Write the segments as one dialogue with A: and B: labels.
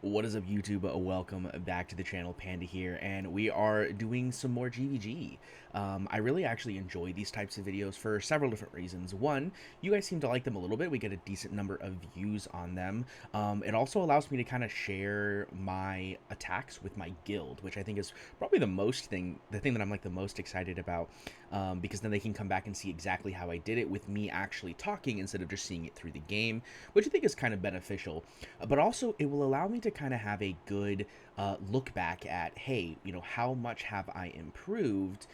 A: What is up, YouTube? Welcome back to the channel. Panda here, and we are doing some more GVG. I really actually enjoy these types of videos for several different reasons. One, you guys seem to like them a little bit. We get a decent number of views on them. It also allows me to kind of share my attacks with my guild, which I think is probably the thing that I'm like the most excited about, because then they can come back and see exactly how I did it with me actually talking instead of just seeing it through the game, which I think is kind of beneficial. But also, it will allow me to kind of have a good look back at, hey, how much have I improved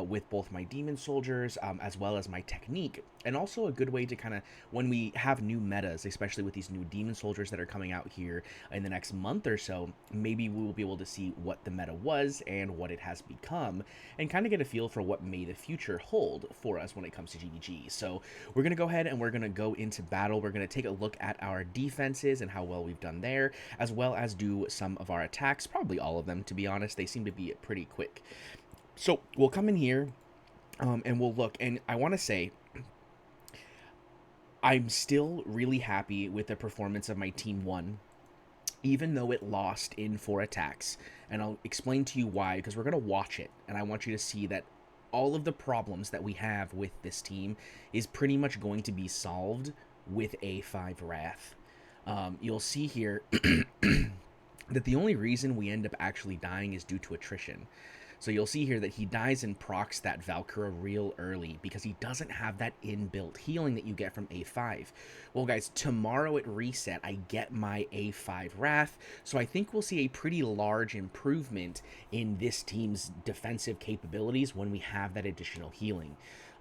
A: with both my demon soldiers as well as my technique, and also a good way to kind of, when we have new metas, especially with these new demon soldiers that are coming out here in the next month or so, maybe we will be able to see what the meta was and what it has become, and kind of get a feel for what may the future hold for us when it comes to GVG. So we're going to go ahead and we're going to go into battle. We're going to take a look at our defenses and how well we've done there, as well as do some of our attacks, probably all of them, to be honest. They seem to be pretty quick. So we'll come in here and we'll look. And I want to say, I'm still really happy with the performance of my Team 1, even though it lost in 4 attacks. And I'll explain to you why, because we're going to watch it. And I want you to see that all of the problems that we have with this team is pretty much going to be solved with A5 Wrath. You'll see here that the only reason we end up actually dying is due to attrition. So you'll see here that he dies and procs that Valkyra real early because he doesn't have that inbuilt healing that you get from A5. Well, guys, tomorrow at reset, I get my A5 Wrath, so I think we'll see a pretty large improvement in this team's defensive capabilities when we have that additional healing.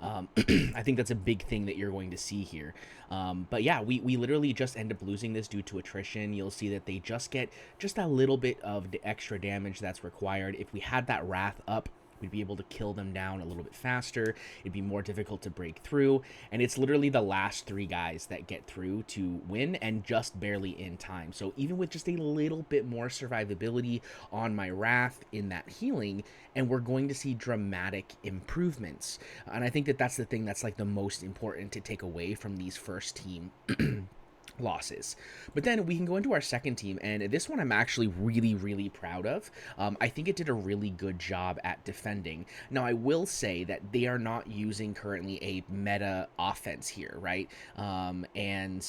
A: I think that's a big thing that you're going to see here. But yeah, we literally just end up losing this due to attrition. You'll see that they just get just a little bit of the extra damage that's required. If we had that Wrath up, we'd be able to kill them down a little bit faster. It'd be more difficult to break through, and it's literally the last 3 guys that get through to win, and just barely in time. So even with just a little bit more survivability on my Wrath in that healing, and we're going to see dramatic improvements. And I think that that's the thing that's like the most important to take away from these first team losses. But then we can go into our second team, and this one I'm actually really proud of. I think it did a really good job at defending. Now, I will say that they are not using currently a meta offense here, right? And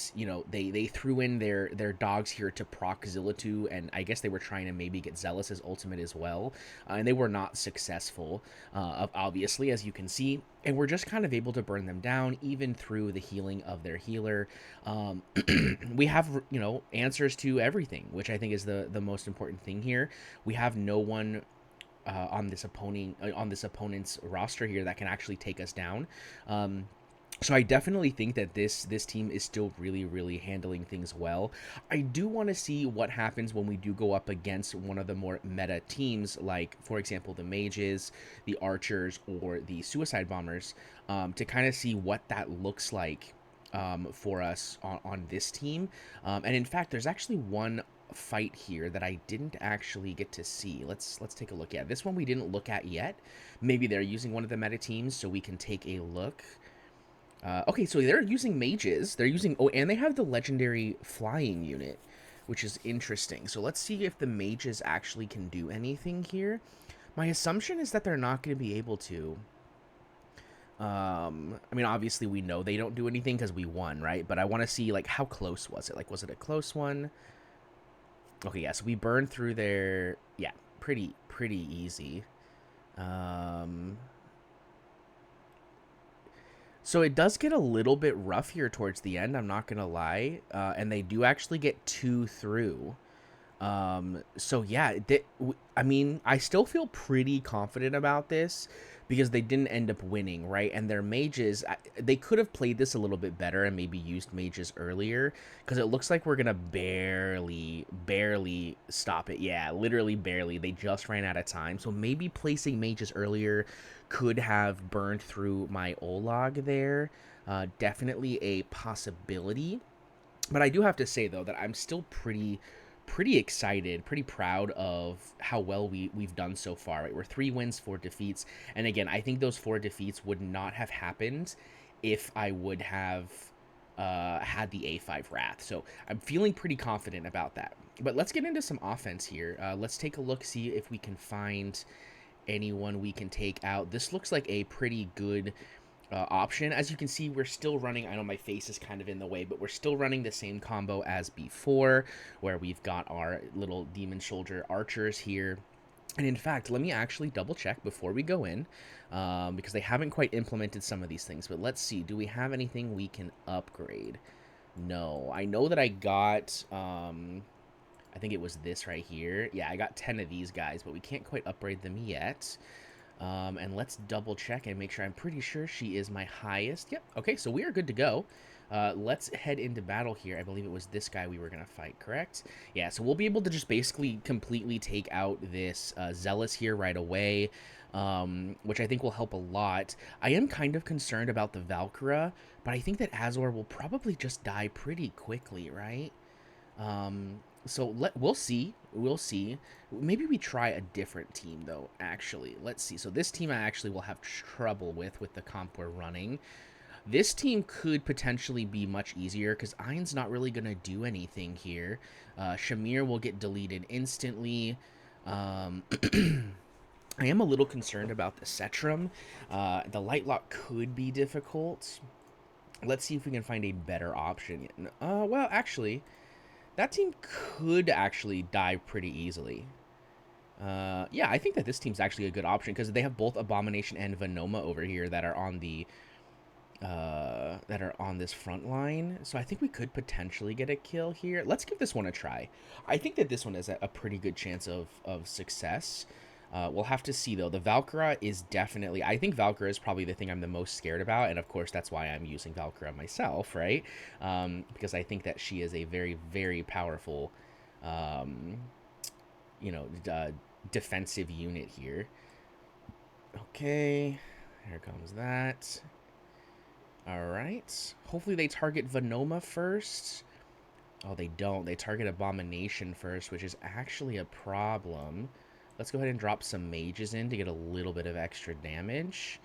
A: they threw in their dogs here to proc Zillatu, and I guess they were trying to maybe get Zealous' ultimate as well, and they were not successful, obviously, as you can see. And we're just kind of able to burn them down, even through the healing of their healer. We have, answers to everything, which I think is the most important thing here. We have no one on this opponent's roster here that can actually take us down. So I definitely think that this team is still really handling things well. I do want to see what happens when we do go up against one of the more meta teams, like, for example, the mages, the archers, or the suicide bombers, to kind of see what that looks like for us on this team. And in fact, there's actually one fight here that I didn't actually get to see. Let's take a look at this one. We didn't look at yet. Maybe they're using one of the meta teams, so we can take a look. Okay, so they're using mages. They're using... Oh, and they have the legendary flying unit, which is interesting. So let's see if the mages actually can do anything here. My assumption is that they're not going to be able to. I mean, obviously, we know they don't do anything because we won, right? But I want to see, like, how close was it? Like, was it a close one? Okay, yeah, so we burned through their... Yeah, pretty easy. So it does get a little bit rough here towards the end, I'm not going to lie. And they do actually get 2 through. So yeah, I mean, I still feel pretty confident about this because they didn't end up winning, right? And their mages, they could have played this a little bit better and maybe used mages earlier, because it looks like we're going to barely stop it. Yeah, literally barely. They just ran out of time. So maybe placing mages earlier could have burned through my Olag there. Definitely a possibility. But I do have to say, though, that I'm still pretty excited, pretty proud of how well we've done so far. Right? We're 3 wins, 4 defeats, and again, I think those 4 defeats would not have happened if I would have had the A5 Wrath. So I'm feeling pretty confident about that. But let's get into some offense here. Let's take a look, see if we can find anyone we can take out. This looks like a pretty good option. As you can see, we're still running, I know my face is kind of in the way, but we're still running the same combo as before, where we've got our little demon soldier archers here. And in fact, let me actually double check before we go in, because they haven't quite implemented some of these things. But let's see, do we have anything we can upgrade? No. I know that I got, I think it was this right here. Yeah, I got 10 of these guys, but we can't quite upgrade them yet. And let's double check and make sure. I'm pretty sure she is my highest. Yep. Okay, so we are good to go. Let's head into battle here. I believe it was this guy we were going to fight, correct? Yeah, so we'll be able to just basically completely take out this Zealous here right away, which I think will help a lot. I am kind of concerned about the Valkyra, but I think that Azor will probably just die pretty quickly, right? So we'll see. We'll see. Maybe we try a different team, though, actually. Let's see. So this team I actually will have trouble with the comp we're running. This team could potentially be much easier because Ein's not really going to do anything here. Shamir will get deleted instantly. I am a little concerned about the Cetrum. The Lightlock could be difficult. Let's see if we can find a better option. Well, actually, that team could actually die pretty easily. Yeah, I think that this team's actually a good option because they have both Abomination and Venoma over here that are on the this front line. So I think we could potentially get a kill here. Let's give this one a try. I think that this one has a pretty good chance of success. We'll have to see, though. The Valkyra is definitely... I think Valkyra is probably the thing I'm the most scared about, and of course that's why I'm using Valkyra myself, right? Because I think that she is a very, very powerful, defensive unit here. Okay, here comes that. All right. Hopefully they target Venoma first. Oh, they don't. They target Abomination first, which is actually a problem. Let's go ahead and drop some mages in to get a little bit of extra damage.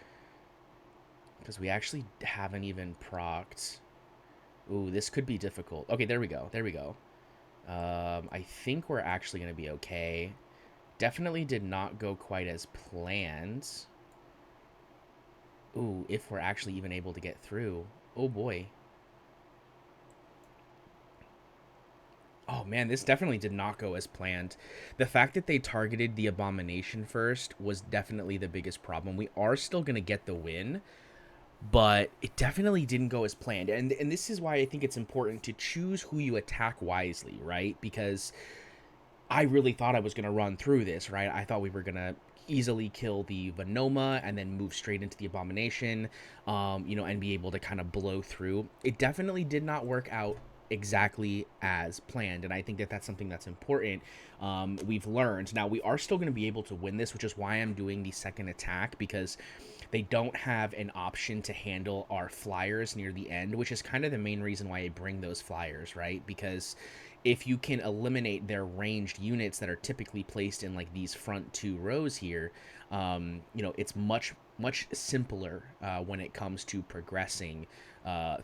A: Because we actually haven't even procced. Ooh, this could be difficult. Okay, there we go. There we go. I think we're actually going to be okay. Definitely did not go quite as planned. Ooh, if we're actually even able to get through. Oh, boy. Oh, man, this definitely did not go as planned. The fact that they targeted the Abomination first was definitely the biggest problem. We are still going to get the win, but it definitely didn't go as planned. And this is why I think it's important to choose who you attack wisely, right? Because I really thought I was going to run through this, right? I thought we were going to easily kill the Venoma and then move straight into the Abomination, and be able to kind of blow through. It definitely did not work out exactly as planned, and I think that that's something that's important. We've learned. Now, we are still going to be able to win this, which is why I'm doing the second attack, because they don't have an option to handle our flyers near the end, which is kind of the main reason why I bring those flyers, right? Because if you can eliminate their ranged units that are typically placed in like these front two rows here, it's much simpler when it comes to progressing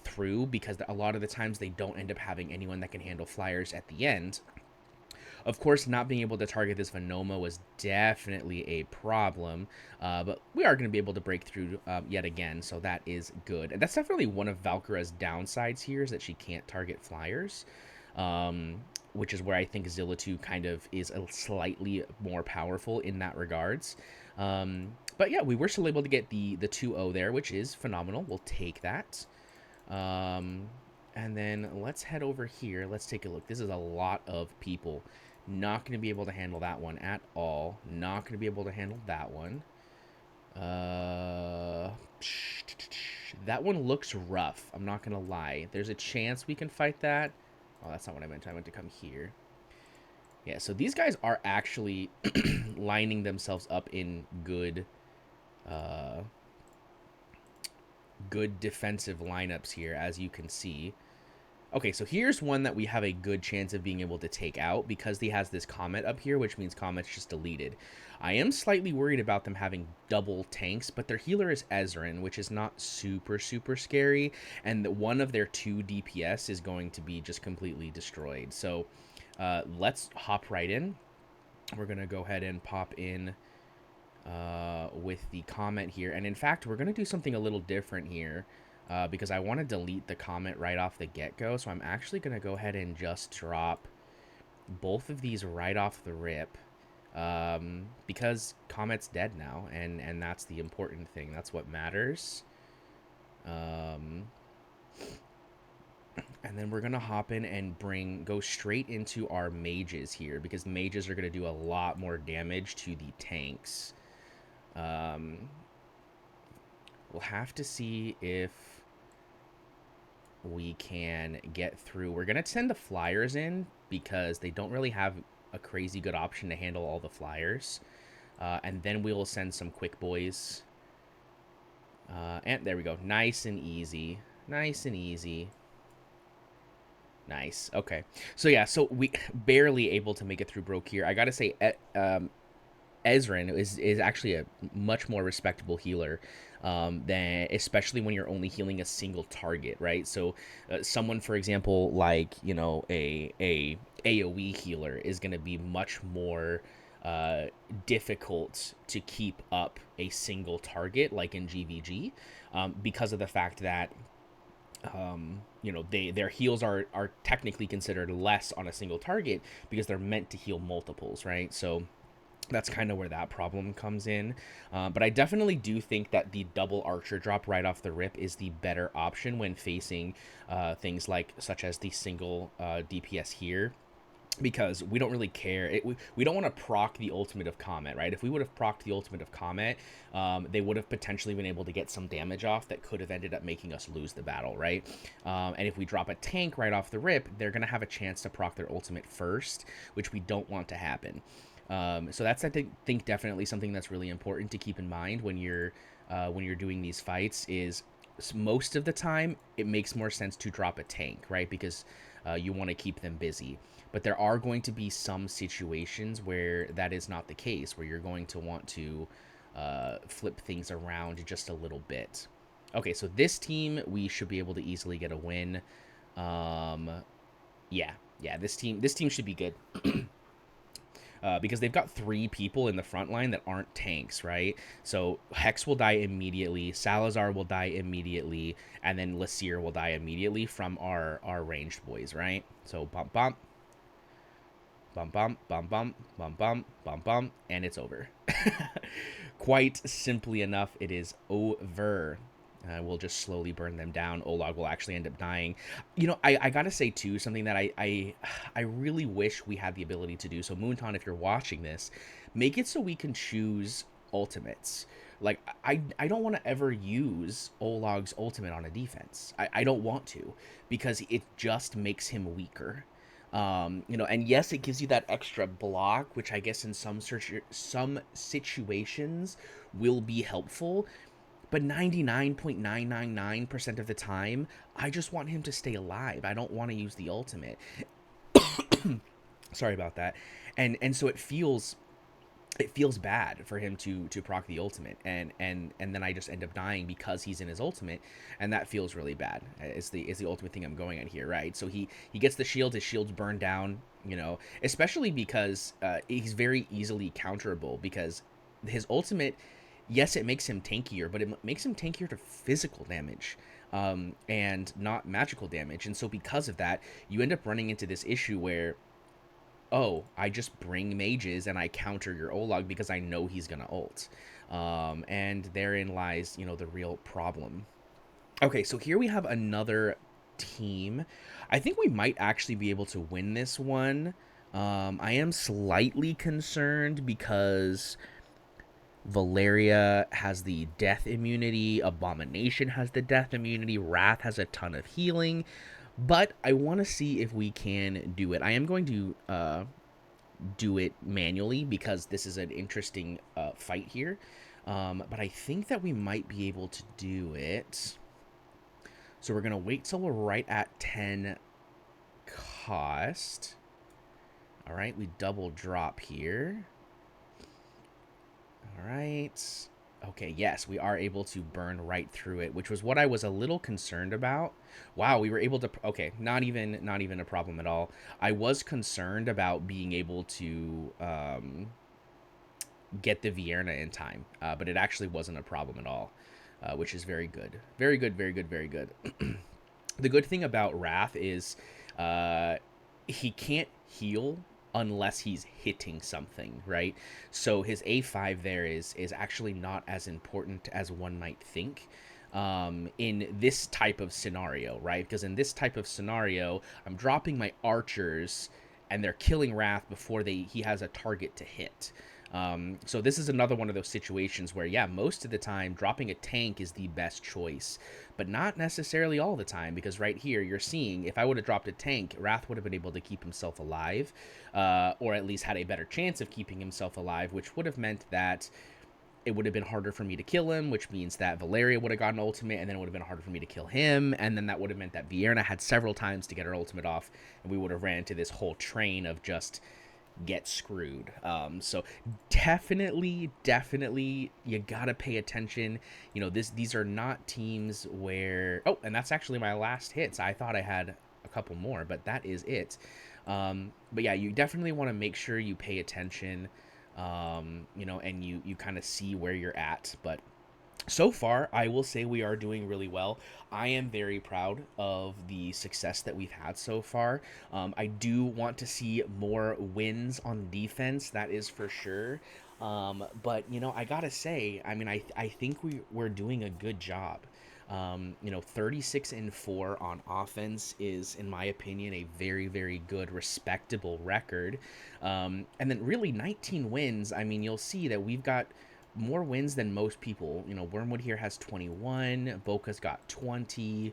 A: through, because a lot of the times they don't end up having anyone that can handle flyers at the end. Of course, not being able to target this Venoma was definitely a problem, but we are going to be able to break through yet again, so that is good. And that's definitely one of Valkyra's downsides here, is that she can't target flyers, which is where I think Zilla 2 kind of is a slightly more powerful in that regards. But yeah, we were still able to get the 2-0 there, which is phenomenal. We'll take that. And then let's head over here. Let's take a look. This is a lot of people. Not going to be able to handle that one at all. Not going to be able to handle that one. That one looks rough. I'm not going to lie. There's a chance we can fight that. Oh, that's not what I meant. I meant to come here. Yeah, so these guys are actually lining themselves up in good defensive lineups here, as you can see. Okay, so here's one that we have a good chance of being able to take out because he has this Comet up here, which means Comet's just deleted. I am slightly worried about them having double tanks, but their healer is Ezrein, which is not super, super scary, and one of their 2 DPS is going to be just completely destroyed. So let's hop right in. We're going to go ahead and pop in with the Comet here. And in fact, we're going to do something a little different here. Because I want to delete the Comet right off the get-go. So I'm actually going to go ahead and just drop both of these right off the rip. Because Comet's dead now, and that's the important thing. That's what matters. And then we're going to hop in and go straight into our mages here, because mages are going to do a lot more damage to the tanks. We'll have to see if we can get through. We're going to send the flyers in because they don't really have a crazy good option to handle all the flyers. And then we'll send some quick boys. And there we go. Nice and easy. Nice and easy. Nice. Okay. So yeah, so we barely able to make it through Broke here. I got to say, Ezrein is actually a much more respectable healer than, especially when you're only healing a single target, right? So someone, for example, like, you know, a AoE healer is going to be much more difficult to keep up a single target, like in GVG, because of the fact that you know, their heals are technically considered less on a single target because they're meant to heal multiples, right? So that's kind of where that problem comes in. But I definitely do think that the double archer drop right off the rip is the better option when facing things like such as the single DPS here, because we don't really care. We don't want to proc the ultimate of Comet, right? If we would have procced the ultimate of Comet, they would have potentially been able to get some damage off that could have ended up making us lose the battle, right? And if we drop a tank right off the rip, they're going to have a chance to proc their ultimate first, which we don't want to happen. So that's, I think definitely something that's really important to keep in mind when you're doing these fights. Is most of the time it makes more sense to drop a tank, right? Because you want to keep them busy. But there are going to be some situations where that is not the case, where you're going to want to flip things around just a little bit. Okay, so this team, we should be able to easily get a win. Yeah, this team should be good. Because they've got 3 people in the front line that aren't tanks, right? So Hex will die immediately, Salazar will die immediately, and then Lasir will die immediately from our ranged boys, right? So bump, bump. Bump, bump, bump, bump, bump, bump, bump, bump, and it's over. Quite simply enough, it is over. We'll just slowly burn them down. Olag will actually end up dying. You know, I gotta say too, something that I really wish we had the ability to do. So Moonton, if you're watching this, make it so we can choose ultimates. Like, I don't want to ever use Olag's ultimate on a defense. I don't want to, because it just makes him weaker. You know, and yes, it gives you that extra block, which I guess in some situations will be helpful. But 99.999% of the time, I just want him to stay alive. I don't want to use the ultimate. Sorry about that. And so it feels bad for him to proc the ultimate, and then I just end up dying because he's in his ultimate, and that feels really bad. Is the ultimate thing I'm going at here, right? So he gets the shield, his shield's burned down, you know, especially because he's very easily counterable, because his ultimate, yes, it makes him tankier, but it makes him tankier to physical damage, and not magical damage. And so because of that, you end up running into this issue where, oh, I just bring mages and I counter your Olag because I know he's gonna ult. And therein lies, you know, the real problem. Okay, so here we have another team. I think we might actually be able to win this one. I am slightly concerned because Valeria has the death immunity, Abomination has the death immunity, Wrath has a ton of healing, but I want to see if we can do it. I am going to do it manually because this is an interesting fight here, but I think that we might be able to do it. So we're going to wait till we're right at 10 cost. All right, we double drop here. All right. Okay, yes, we are able to burn right through it, which was what I was a little concerned about. Wow, we were able to, okay, not even a problem at all. I was concerned about being able to get the Vierna in time, but it actually wasn't a problem at all, which is very good. Very good, very good, very good. The good thing about Wrath is uh, he can't heal unless he's hitting something, right? So his A5 there is actually not as important as one might think in this type of scenario, right? Because in this type of scenario, I'm dropping my archers and they're killing Wrath before he has a target to hit. So this is another one of those situations where, yeah, most of the time dropping a tank is the best choice, but not necessarily all the time, because right here you're seeing if I would have dropped a tank, Wrath would have been able to keep himself alive, or at least had a better chance of keeping himself alive, which would have meant that it would have been harder for me to kill him, which means that Valeria would have gotten ultimate, and then it would have been harder for me to kill him, and then that would have meant that Vierna had several times to get her ultimate off, and we would have ran into this whole train of just get screwed. So definitely, you gotta pay attention. You know, these are not teams where. Oh, and that's actually my last hits. I thought I had a couple more, but that is it. But yeah, you definitely want to make sure you pay attention. You know, and you kind of see where you're at, but so far, I will say we are doing really well. I am very proud of the success that we've had so far. I do want to see more wins on defense, that is for sure. But, you know, I gotta say, I mean, I think we're doing a good job. You know, 36-4 on offense is, in my opinion, a very, very good, respectable record. And then really 19 wins. I mean, you'll see that we've got more wins than most people. You know, Wormwood here has 21, Boca's got 20.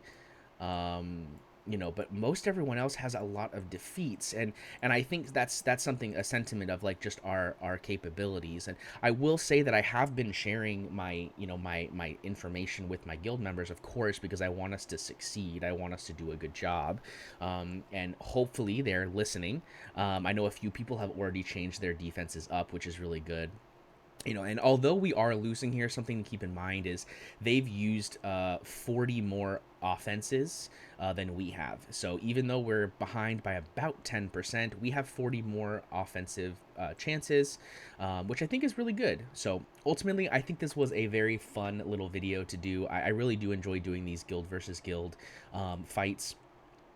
A: You know, but most everyone else has a lot of defeats, and I think that's something, a sentiment of like just our capabilities. And I will say that I have been sharing my, you know, my information with my guild members, of course, because I want us to succeed. I want us to do a good job, and hopefully they're listening. I know a few people have already changed their defenses up, which is really good. You know, and although we are losing here, something to keep in mind is they've used 40 more offenses than we have. So even though we're behind by about 10%, we have 40 more offensive chances, which I think is really good. So ultimately, I think this was a very fun little video to do. I really do enjoy doing these guild versus guild fights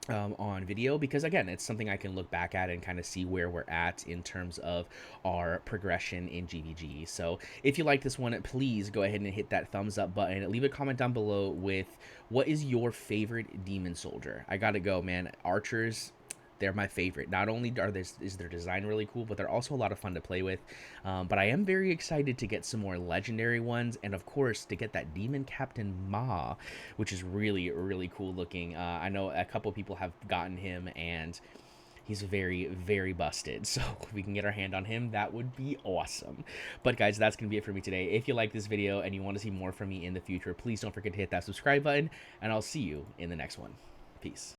A: on video, because again, it's something I can look back at and kind of see where we're at in terms of our progression in GVG. So if you like this one, please go ahead and hit that thumbs up button. Leave a comment down below with what is your favorite demon soldier. I gotta go, man. Archers, they're my favorite. Not only is their design really cool, but they're also a lot of fun to play with. But I am very excited to get some more legendary ones, and of course to get that Demon Captain Ma, which is really, really cool looking. I know a couple people have gotten him, and he's very, very busted. So if we can get our hand on him, that would be awesome. But guys, that's going to be it for me today. If you like this video and you want to see more from me in the future, please don't forget to hit that subscribe button, and I'll see you in the next one. Peace.